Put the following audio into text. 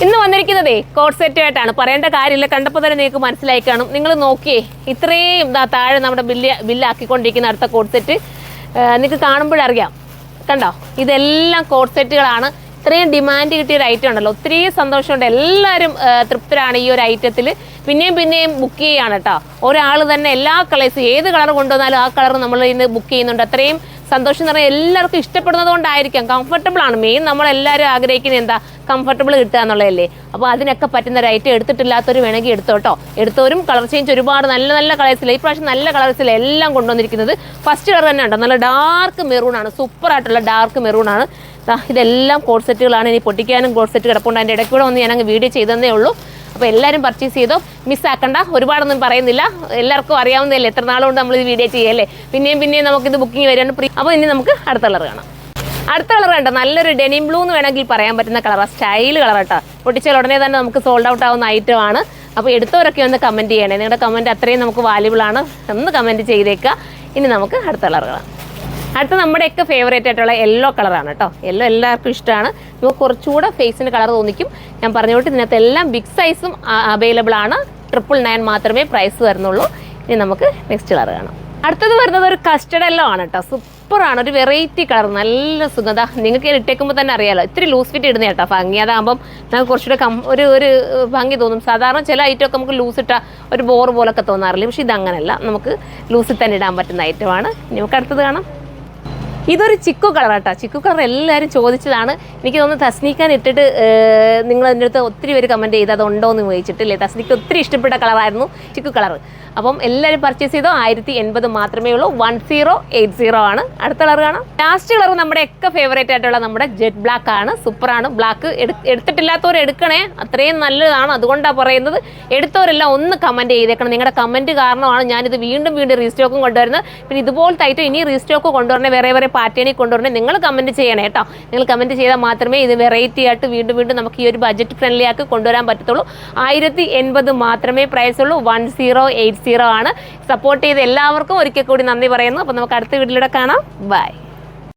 ഇന്ന് വന്നിരിക്കുന്നതേ കോട്ട് സെറ്റുമായിട്ടാണ്. പറയേണ്ട കാര്യമില്ല, കണ്ടപ്പോൾ തന്നെ നിങ്ങൾക്ക് മനസ്സിലായി കാണും. നിങ്ങൾ നോക്കിയേ, ഇത്രയും താഴെ നമ്മുടെ ബില്ലാക്കിക്കൊണ്ടിരിക്കുന്ന അടുത്ത കോട്ട് സെറ്റ് നിങ്ങൾക്ക് കാണുമ്പോഴറിയാം. കണ്ടോ, ഇതെല്ലാം കോട്ട് സെറ്റുകളാണ്. ഇത്രയും ഡിമാൻഡ് കിട്ടിയ ഒരു ഐറ്റം ഉണ്ടല്ലോ, ഒത്തിരി സന്തോഷമുണ്ട്. എല്ലാവരും തൃപ്തരാണ് ഈ ഒരു ഐറ്റത്തിൽ. പിന്നെയും ബുക്ക് ചെയ്യുകയാണ് കേട്ടോ. ഒരാൾ തന്നെ എല്ലാ കളേഴ്സും ഏത് കളർ കൊണ്ടുവന്നാലും ആ കളർ നമ്മൾ ഇന്ന് ബുക്ക് ചെയ്യുന്നുണ്ട്. അത്രയും സന്തോഷം എന്ന് പറഞ്ഞാൽ എല്ലാവർക്കും ഇഷ്ടപ്പെടുന്നത് കൊണ്ടായിരിക്കാം. കംഫർട്ടബിൾ ആണ് മെയിൻ. നമ്മളെല്ലാവരും ആഗ്രഹിക്കുന്നത് എന്താ, കംഫർട്ടബിൾ കിട്ടുക എന്നുള്ളതല്ലേ. അപ്പോൾ അതിനൊക്കെ പറ്റുന്ന ഒരു ഐറ്റം എടുത്തിട്ടില്ലാത്തവർ വേണമെങ്കിൽ എടുത്തോട്ടോ. എടുത്തവരും കളർ ചേഞ്ച് ഒരുപാട് നല്ല കളേഴ്സിൽ, ഈ പ്രാവശ്യം നല്ല കളേഴ്സിൽ എല്ലാം കൊണ്ടുവന്നിരിക്കുന്നത്. ഫസ്റ്റ് കളർ തന്നെ ഉണ്ടോ, നല്ല ഡാർക്ക് മെറൂണാണ്, സൂപ്പറായിട്ടുള്ള ഡാർക്ക് മെറൂണാണ്. ഇതെല്ലാം കോട്ട് സെറ്റുകളാണ്. ഇനി പൊട്ടിക്കാനും കോട്ട് സെറ്റ് കിടപ്പുണ്ട്. അതിൻ്റെ ഇടയ്ക്ക് കൂടെ ഒന്ന് ഞാനങ്ങ് വീഡിയോ ചെയ്തതേ ഉള്ളൂ. അപ്പോൾ എല്ലാവരും പർച്ചേസ് ചെയ്തോ, മിസ്സാക്കണ്ട. ഒരുപാടൊന്നും പറയുന്നില്ല, എല്ലാവർക്കും അറിയാവുന്നതല്ലേ. എത്ര നാളുകൊണ്ട് നമ്മൾ ഇത് വീഡിയോ ചെയ്യല്ലേ. പിന്നെയും നമുക്കിത് ബുക്കിംഗ് വരാണ്ട് ഫ്രീ. അപ്പോൾ ഇനി നമുക്ക് അടുത്ത കളർ കാണാം. അടുത്ത കളർ കണ്ടോ, നല്ലൊരു ഡെനിം ബ്ലൂ എന്ന് വേണമെങ്കിൽ പറയാൻ പറ്റുന്ന കളറാണ്. സ്റ്റൈൽ കളർ കേട്ടോ. പൊട്ടിച്ചാൽ ഉടനെ തന്നെ നമുക്ക് സോൾഡ് ഔട്ട് ആവുന്ന ഐറ്റമാണ്. അപ്പോൾ എടുത്തവരൊക്കെ ഒന്ന് കമൻറ്റ് ചെയ്യണേ. നിങ്ങളുടെ കമൻറ്റ് അത്രയും നമുക്ക് വാല്യുബിൾ ആണ്. ഒന്ന് കമൻറ്റ് ചെയ്തേക്കുക. ഇനി നമുക്ക് അടുത്ത കളർ കാണാം. അടുത്ത നമ്മുടെയൊക്കെ ഫേവറേറ്റ് ആയിട്ടുള്ള യെല്ലോ കളറാണ് കേട്ടോ. യെല്ലോ എല്ലാവർക്കും ഇഷ്ടമാണ്. നമുക്ക് കുറച്ചുകൂടെ ഫേസിന് കളർ തോന്നിക്കും. ഞാൻ പറഞ്ഞുകൊണ്ട് ഇതിനകത്ത് എല്ലാം ബിഗ് സൈസും അവൈലബിൾ ആണ്. 999 മാത്രമേ പ്രൈസ് വരുന്നുള്ളൂ. ഇനി നമുക്ക് നെക്സ്റ്റ് കളർ കാണാം. അടുത്തത് വരുന്നത് ഒരു കസ്റ്റഡ് യെല്ലോ ആണ് കേട്ടോ. സൂപ്പറാണ്, ഒരു വെറൈറ്റി കളർ, നല്ല സുഗന്ധ. നിങ്ങൾക്ക് ഇട്ടേക്കുമ്പോൾ തന്നെ അറിയാലോ, ഇത്തിരി ലൂസ് ഫിറ്റ് ഇടുന്ന കേട്ടോ ഭംഗി. അതാകുമ്പം നമുക്ക് കുറച്ചുകൂടെ ഒരു ഭംഗി തോന്നും. സാധാരണ ചില ഐറ്റമൊക്കെ നമുക്ക് ലൂസ് ഇട്ടാൽ ഒരു ബോർ പോലൊക്കെ തോന്നാറില്ല. പക്ഷേ ഇതങ്ങനല്ല, നമുക്ക് ലൂസിൽ തന്നെ ഇടാൻ പറ്റുന്ന ഐറ്റമാണ്. ഇനി നമുക്ക് അടുത്തത് കാണാം. ഇതൊരു ചിക്കു കളർ കേട്ടോ. ചിക്കു കളർ എല്ലാവരും ചോദിച്ചതാണ്. എനിക്ക് തോന്നുന്നു തസ്നീക്കാൻ ഇട്ടിട്ട് നിങ്ങൾ എൻ്റെ അടുത്ത് ഒത്തിരി പേര് കമൻറ്റ് ചെയ്ത് അതുണ്ടോ എന്ന് ചോദിച്ചിട്ടില്ലേ. തസ്നീക്ക് ഒത്തിരി ഇഷ്ടപ്പെട്ട കളറായിരുന്നു ചിക്കു കളർ. അപ്പം എല്ലാവരും പർച്ചേസ് ചെയ്തോ. 1080 മാത്രമേ ഉള്ളൂ. 1080 ആണ്. അടുത്ത കളർ കാണാം. ലാസ്റ്റ് കളർ നമ്മുടെയൊക്കെ ഫേവറേറ്റ് ആയിട്ടുള്ള നമ്മുടെ ജെറ്റ് ബ്ലാക്ക് ആണ്. സൂപ്പറാണ്. ബ്ലാക്ക് എടുത്തിട്ടില്ലാത്തവർ എടുക്കണേ, അത്രയും നല്ലതാണ്. അതുകൊണ്ടാണ് പറയുന്നത്. എടുത്തവരെല്ലാം ഒന്ന് കമൻറ്റ് ചെയ്തേക്കണം. നിങ്ങളുടെ കമൻറ്റ് കാരണമാണ് ഞാനിത് വീണ്ടും റീസ്റ്റോക്കും കൊണ്ടുവരുന്നത്. പിന്നെ ഇതുപോലത്തെ ഐറ്റം ഇനി റീസ്റ്റോക്ക് കൊണ്ടുവരണേ, വേറെ പാറ്റേണിൽ കൊണ്ടുവരണേ. നിങ്ങൾ കമൻറ്റ് ചെയ്യണേ കേട്ടോ. നിങ്ങൾ കമൻറ്റ് ചെയ്താൽ മാത്രമേ ഇത് വെറൈറ്റി ആയിട്ട് വീണ്ടും നമുക്ക് ഈ ഒരു ബഡ്ജറ്റ് ഫ്രണ്ട്ലി ആക്കി കൊണ്ടുവരാൻ പറ്റത്തുള്ളൂ. 1080 മാത്രമേ പ്രൈസ് ഉള്ളൂ. 1080 ആണ്. സപ്പോർട്ട് ചെയ്ത് എല്ലാവർക്കും ഒരിക്കൽ കൂടി നന്ദി പറയുന്നു. അപ്പോൾ നമുക്ക് അടുത്ത വീഡിയോയിലൂടെ കാണാം. ബൈ.